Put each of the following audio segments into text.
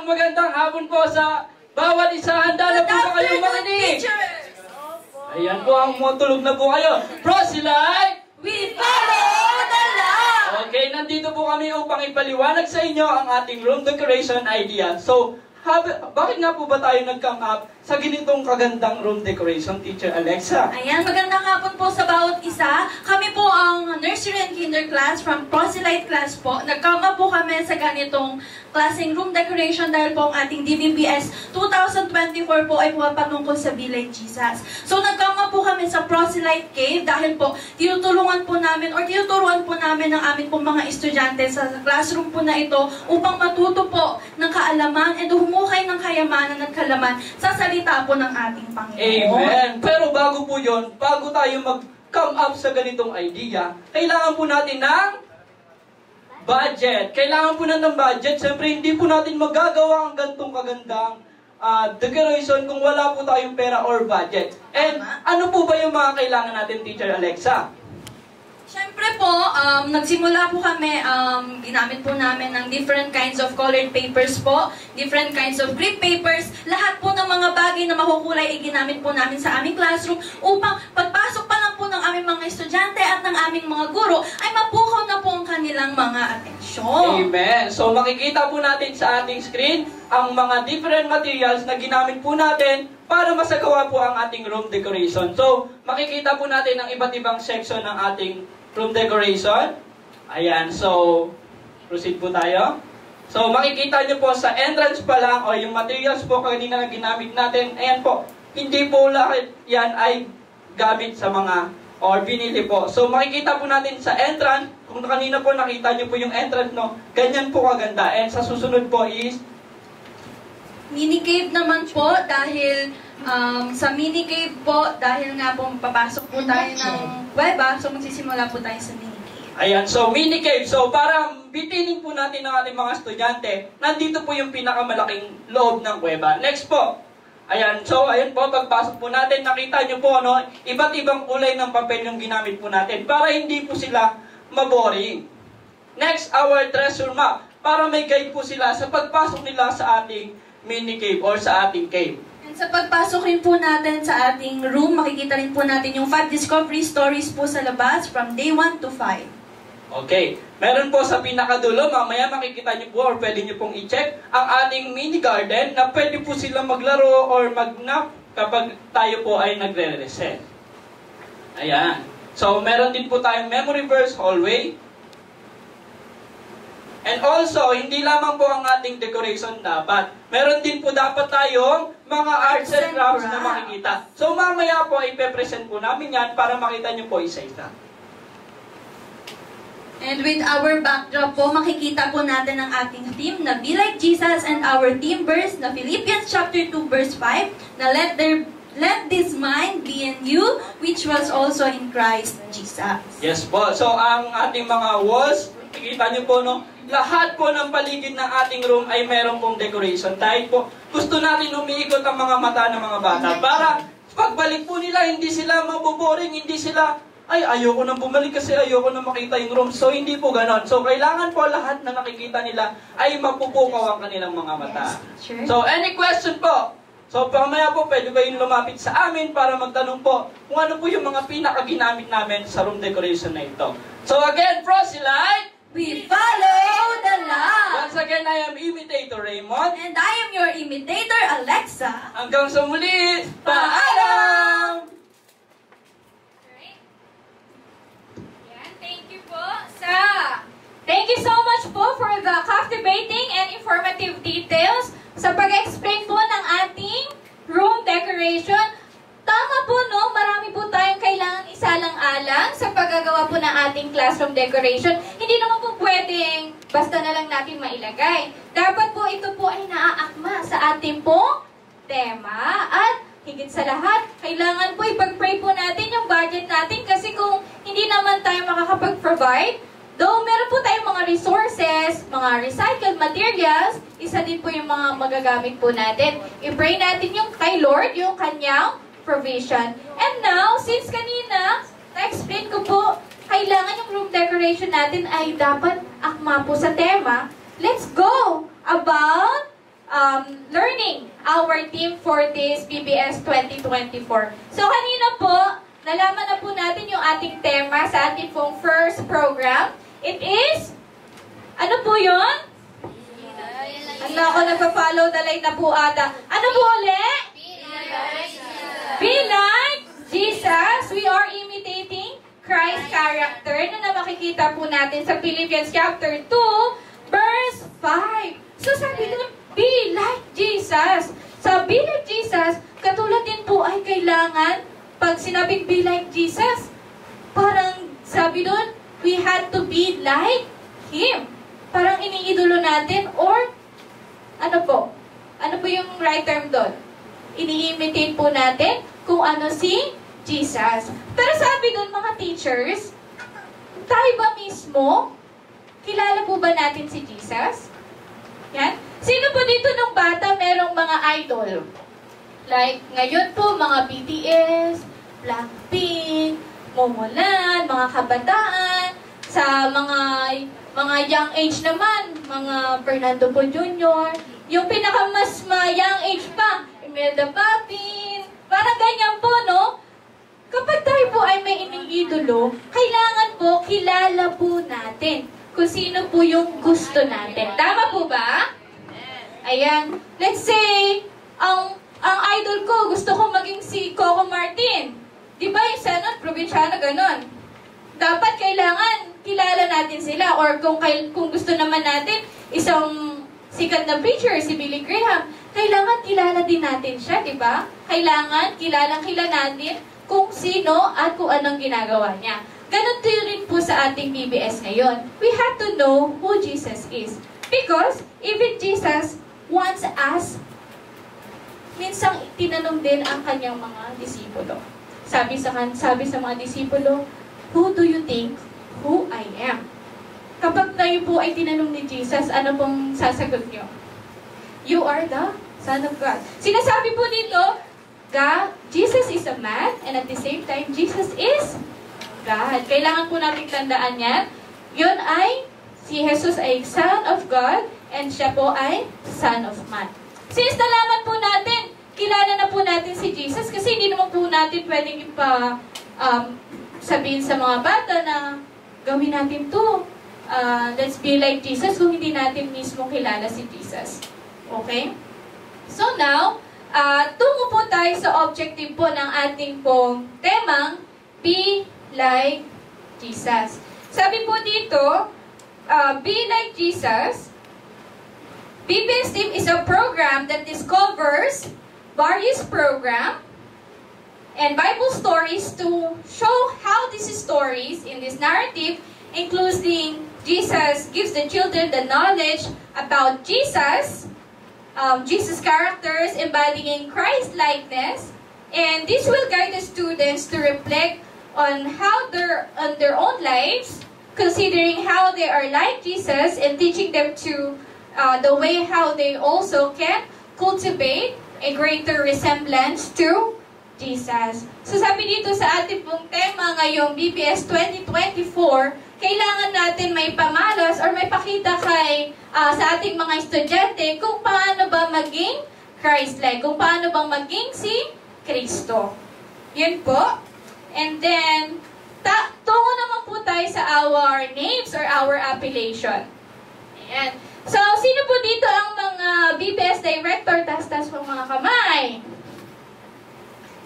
magandang hapon po sa bawat isa. Handa na po ba kayong makinig? Ayan po, ang tulog na po kayo. Proselyte, we follow the law! Okay, nandito po kami upang ipaliwanag sa inyo ang ating room decoration idea. So, bakit nga po ba tayo nag-come up sa ganitong kagandang room decoration, Teacher Alexa? Ayan, magandang hapon po sa bawat isa. Kami po ang nursery and kinder class from Proselyte class po. Nag-come up po kami sa ganitong klaseng room decoration dahil po ang ating DVBS 2024 po ay pumapatungkol sa Village Jesus. So, nag-come up po kami sa Proselyte Cave dahil po tinutulungan po namin or tinuturuan po namin ng amin po mga estudyante sa classroom po na ito upang matuto po ng kaalaman and humuhay ng kayamanan at kalaman sa salita po ng ating Panginoon. Amen! Pero bago po yon, bago tayo mag-come up sa ganitong idea, kailangan po natin ng budget. Kailangan po ng budget. Siyempre, hindi po natin magagawa ang gantong kagandang decoration kung wala po tayong pera or budget. And ano po ba yung mga kailangan natin, Teacher Alexa? Siyempre po, nagsimula po kami, ginamit po namin ng different kinds of colored papers po, different kinds of grip papers, lahat po ng mga bagay na makukulay ay ginamit po namin sa aming classroom upang pagpasok pa lang po ng aming mga estudyante at ng aming mga guro ay mapukaw na po ang kanilang mga atensyon. Amen! So makikita po natin sa ating screen ang mga different materials na ginamit po natin para masagawa po ang ating room decoration. So makikita po natin ang iba't ibang section ng ating room decoration. Ayan, so proceed po tayo. So makikita nyo po sa entrance pa lang o yung materials po kanina na ginamit natin. Ayan po, hindi po lahat yan ay gamit sa mga or binili po. So makikita po natin sa entrance, kung kanina po nakita nyo po yung entrance, no, ganyan po kaganda. And sa susunod po is mini cave naman po dahil sa mini cave po, dahil nga po papasok po tayo ng weba, so magsisimula po tayo sa mini cave. Ayan, so mini cave. So para bitinin po natin ng ating mga estudyante, nandito po yung pinakamalaking loob ng kuweba. Next po. Ayan, so ayan po, pagpasok po natin, nakita nyo po, no, iba't ibang kulay ng papel yung ginamit po natin para hindi po sila maboring. Next, our treasure map. Para may guide po sila sa pagpasok nila sa ating mini cave or sa ating cave. And sa pagpasok rin po natin sa ating room, makikita rin po natin yung 5 discovery stories po sa labas from day 1 to 5. Okay. Meron po sa pinakadulo, mamaya makikita nyo po or pwede nyo pong i-check ang ating mini garden na pwede po sila maglaro or mag-nap kapag tayo po ay nagre-reset. Ayan. So, meron din po tayong memory verse hallway. And also, hindi lamang po ang ating decoration dapat. Meron din po dapat tayong mga arts and crafts na makikita. So, mamaya po ipe-present po namin yan para makita nyo po isa-isa. And with our backdrop po, makikita po natin ang ating theme na Be Like Jesus and our theme verse na Philippians chapter 2 verse 5 na Let this mind be in you, which was also in Christ Jesus. Yes po. So, ang ating mga walls, makikita nyo po, no? Lahat po ng paligid ng ating room ay meron pong decoration. Dahil po, gusto natin umiikot ang mga mata ng mga bata para pagbalik po nila, hindi sila maboboring, hindi sila ay, ayoko nang bumalik kasi ayoko nang makita yung room. So, hindi po ganon. So, kailangan po lahat na nakikita nila ay mapupukaw ang kanilang mga mata. Yes, sure. So, any question po? So, pamaya po, pwede kayong lumapit sa amin para magtanong po kung ano po yung mga pinakaginamit namin sa room decoration na ito. So, again, Proselyte, we follow the law. once again, I am Imitator Raymond. And I am your imitator, Alexa. Hanggang sa muli, paalam! Thank you so much po for the captivating and informative details sa pag-explain po ng ating room decoration. Tama po, no? Marami po tayong kailangan isalang-alang sa paggagawa po ng ating classroom decoration. Hindi naman po pwedeng basta na lang natin mailagay. Dapat po ito po ay naaakma sa ating pong tema. At higit sa lahat, kailangan po ipag-pray po natin yung budget natin kasi kung hindi naman tayo makakapag-provide, though meron po tayong mga resources, mga recycled materials, isa din po yung mga magagamit po natin. I-pray natin yung kay Lord, yung kanyang provision. And now, since kanina, na-explain ko po, kailangan yung room decoration natin ay dapat akma po sa tema. Let's go about learning our theme for this BBS 2024. So kanina po, nalaman na po natin yung ating tema sa ating pong first program. It is, ano po yun? Ano ako nagpa-follow the light na po ata. Ano po ulit? Be like Jesus. We are imitating Christ's character na makikita po natin sa Philippians chapter 2, verse 5. So sabi doon, be like Jesus. Sa be like Jesus, katulad din po ay kailangan, pag sinabing be like Jesus, parang sabi doon, we had to be like Him. Parang iniidolo natin or ano po? Ano po yung right term doon? Ini-imitate po natin kung ano si Jesus. Pero sabi doon mga teachers, tayo ba mismo, kilala po ba natin si Jesus? Yan. Sino po dito nung bata merong mga idol? Like, ngayon po, mga BTS, Blackpink, Momoland, mga kabataan, sa mga young age naman, mga Fernando Po Jr., yung pinakamas young age pa, Imelda Papin, parang ganyan po, no? Kapag tayo po ay may iniidolo, kailangan po, kilala po natin kung sino po yung gusto natin. Tama po ba? Ayan. Let's say, ang idol ko, gusto ko maging si Coco Martin. Di ba yung senat, probinsyano, ganon. Dapat kailangan kilala natin sila. Or kung gusto naman natin, isang sikat na preacher, si Billy Graham, kailangan kilala din natin siya, di ba? Kailangan kilala natin kung sino at kung anong ginagawa niya. Ganon din rin po sa ating BBS ngayon. We have to know who Jesus is. Because even Jesus wants us, minsang tinanong din ang kanyang mga disipulo. Sabi sa mga disipulo, who do you think who I am? Kapag tayo po ay tinanong ni Jesus, ano pong sasagot nyo? You are the Son of God. Sinasabi po dito, God, Jesus is a man, and at the same time, Jesus is God. Kailangan po natin tandaan yan. Yun ay, si Jesus ay Son of God, and siya po ay Son of Man. Since nalaman po natin, kilala na po natin si Jesus, kasi hindi naman po natin pwedeng sabihin sa mga bata na gawin natin to. Let's be like Jesus kung hindi natin mismo kilala si Jesus. Okay? So now, tungo po tayo sa objective po ng ating pong temang Be Like Jesus. Sabi po dito, Be Like Jesus, BBS Team is a program that discovers various program and Bible stories to show how these stories in this narrative, including Jesus gives the children the knowledge about Jesus, Jesus' characters embodying Christ-likeness, and this will guide the students to reflect on on their own lives, considering how they are like Jesus, and teaching them to the way how they also can cultivate a greater resemblance to Jesus. So sabi dito sa ating pong tema ngayong BBS 2024, kailangan natin may pamalas or may pakita sa ating mga estudyante kung paano ba maging Christ-like, kung paano bang maging si Kristo. Yun po. And then, tungo naman po tayo sa our names or our appellation. Ayan. So, sino po dito ang mga BBS director? Tas-tas po mga kamay.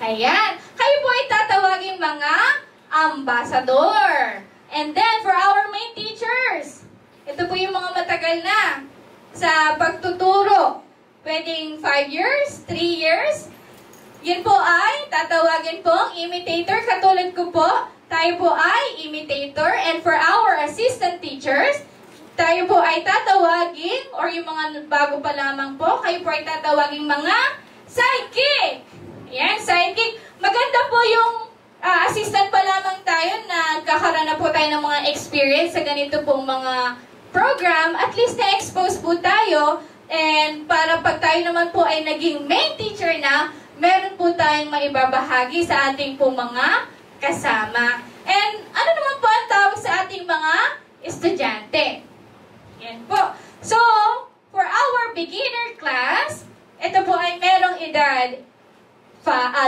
Ayan. Kayo po ay tatawagin mga ambassador. And then, for our main teachers, ito po yung mga matagal na sa pagtuturo. Pwedeng 5 years, 3 years. Yun po ay tatawagin pong imitator. Katulad ko po, tayo po ay imitator. And for our assistant teachers, tayo po ay tatawagin, or yung mga bago pa lamang po, kayo po ay tatawagin mga sidekick. Yan, sidekick. Maganda po yung assistant pa lamang tayo na kakaroon na po tayo ng mga experience sa ganito pong mga program. At least na-expose po tayo. And para pag tayo naman po ay naging main teacher na, meron po tayong maibabahagi sa ating pong mga kasama. And ano naman po ang tawag sa ating mga estudyante? Yan po. So, for our beginner class,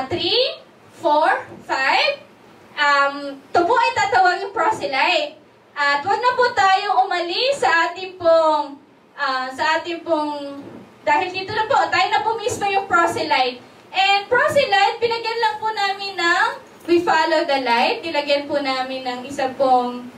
3, 4, 5. Ito po ay tatawagin proselyte. At huwag na po tayong umalis sa ating pong, dahil dito na po, tayo na po mismo yung proselyte. And proselyte, pinagyan lang po namin ng we follow the light. Nilagyan po namin ng isa pong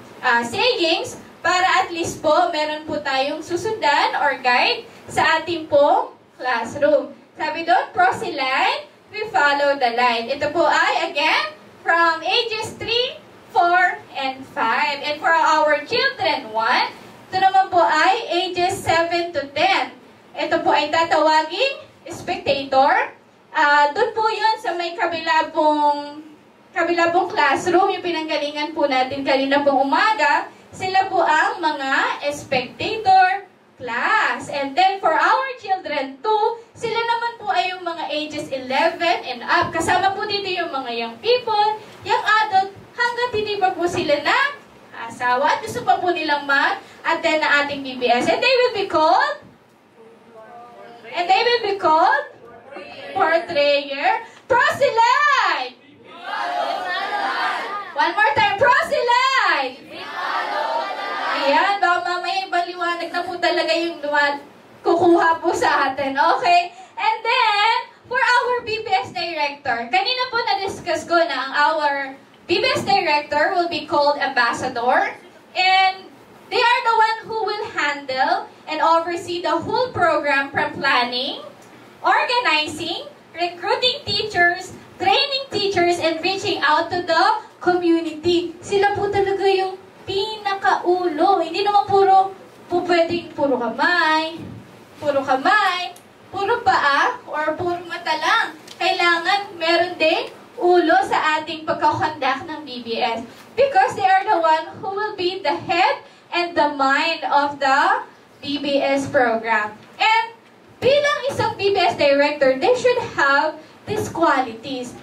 sayings para at least po meron po tayong susundan or guide sa ating pong classroom. Sabi doon, proselyte, we follow the light. Ito po ay, again, from ages 3, 4, and 5. And for our children 1, ito naman po ay ages 7 to 10. Ito po ay tatawaging spectator. Doon po yun sa may kabila pong classroom, yung pinanggalingan po natin kanina pong umaga. Sila po ang mga spectator class. And then for our children 2, sila naman po ay yung mga ages 11 and up. Kasama po dito yung mga young people, young adult, hanggat hindi pa po sila na asawa at gusto pa po nilang mag-attend na ating BBS. And they will be called portrayer, proselyte. One more time, proselyte. Ayan, baka mamaya ibaliwanag na po talaga yung kukuha po sa atin. Okay? And then, for our BBS director, kanina po na-discuss ko na ang our BBS director will be called ambassador. And they are the one who will handle and oversee the whole program from planning, organizing, recruiting teachers, training teachers, and reaching out to the community. Sila po talaga yung pinakaulo. Hindi naman pwedeng puro kamay, puro paa, or puro mata lang. Kailangan meron din ulo sa ating pagkakondak ng BBS. Because they are the one who will be the head and the mind of the BBS program. And bilang isang BBS director, they should have these qualities.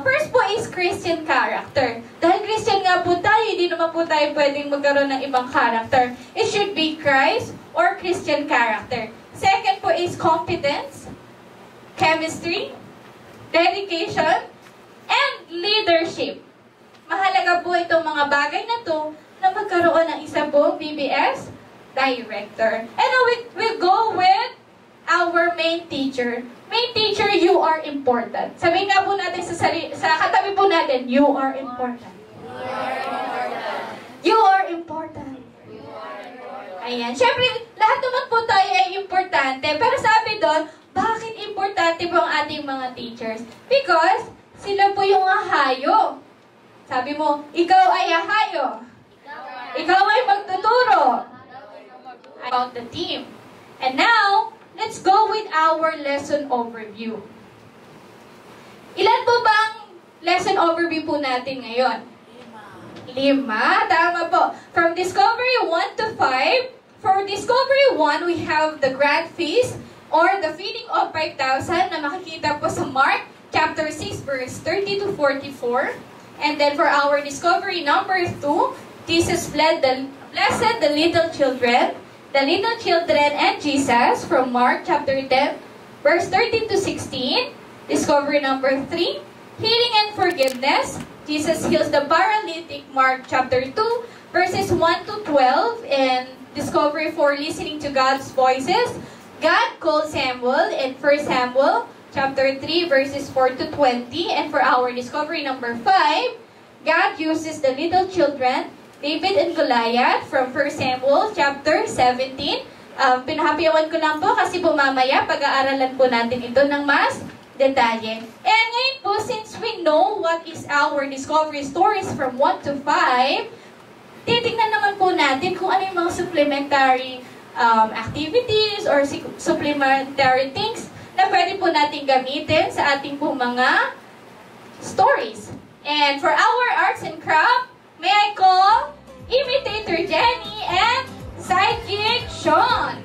First po is Christian character. Dahil Christian nga po tayo, hindi naman po tayo pwedeng magkaroon ng ibang character. It should be Christ or Christian character. Second po is competence, chemistry, dedication, and leadership. Mahalaga po itong mga bagay na to na magkaroon ng isa pong BBS director. And now we go with our main teacher. Main teacher, you are important. Sabihin nga po natin sa katabi po natin, you are important. You are important. Ayan. Siyempre, lahat naman po tayo ay importante. Pero sabi doon, bakit importante po ang ating mga teachers? Because sila po yung hahayo. Sabi mo, ikaw ay hahayo. Ikaw ay magtuturo. About the team. And now, let's go with our lesson overview. Ilan po bang lesson overview po natin ngayon? 5. Tama po. From Discovery 1 to 5, for Discovery 1, we have the Grand Feast or the Feeding of 5,000 na makikita po sa Mark chapter 6 verse 30 to 44. And then for our Discovery number 2, Jesus blessed the little children and Jesus from Mark chapter 10 verse 13 to 16. Discovery number 3, healing and forgiveness. Jesus heals the paralytic, Mark chapter 2 verses 1 to 12. And Discovery 4, listening to God's voices. God called Samuel in 1 Samuel chapter 3 verses 4 to 20. And for our Discovery number 5, God uses the little children, David and Goliath from 1 Samuel chapter 17. Pinahapiyawan ko lang po kasi po mamaya pag-aaralan po natin ito ng mas detalye. And ngayon po, since we know what is our discovery stories from 1 to 5, titignan naman po natin kung ano yung mga supplementary activities or supplementary things na pwede po natin gamitin sa ating po mga stories. And for our arts and craft, may I call Imitator Jenny and Sidekick Sean.